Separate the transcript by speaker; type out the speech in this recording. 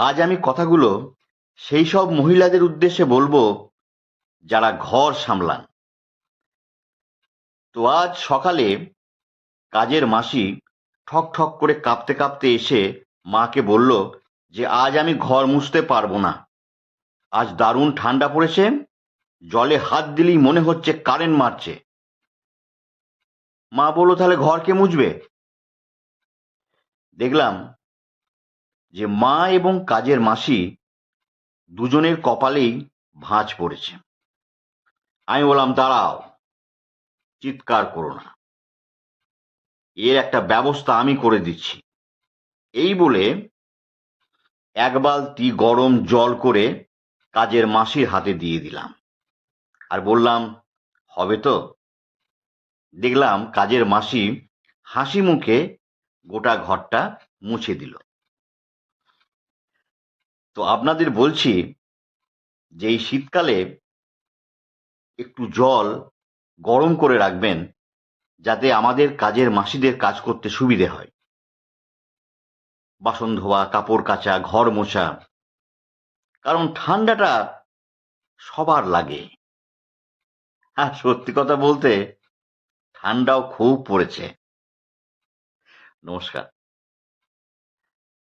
Speaker 1: আজ আমি কথাগুলো সেই সব মহিলাদের উদ্দেশ্যে বলবো যারা ঘর সামলান। তো আজ সকালে কাজের মাসি ঠক ঠক করে কাঁপতে কাঁপতে এসে মাকে বলল যে আজ আমি ঘর মুছতে পারবো না। আজ দারুণ ঠান্ডা পড়েছে, জলে হাত দিলেই মনে হচ্ছে কারেন্ট মারছে। মা বলল, তাহলে ঘর কে মুছবে? দেখলাম যে মা এবং কাজের মাসি দুজনের কপালেই ভাঁজ পড়েছে। আমি বললাম, দাঁড়াও, চিৎকার করো না, এর একটা ব্যবস্থা আমি করে দিচ্ছি। এই বলে এক বালতি গরম জল করে কাজের মাসির হাতে দিয়ে দিলাম আর বললাম, হবে তো? দেখলাম কাজের মাসি হাসি মুখে গোটা ঘরটা মুছে দিল। তো আপনাদের বলছি যে এই শীতকালে একটু জল গরম করে রাখবেন, যাতে আমাদের কাজের মাসিদের কাজ করতে সুবিধে হয়। বাসন ধোয়া, কাপড় কাচা, ঘর মোছা, কারণ ঠান্ডাটা সবার লাগে। হ্যাঁ, সত্যি কথা বলতে ঠান্ডাও খুব পড়েছে। নমস্কার।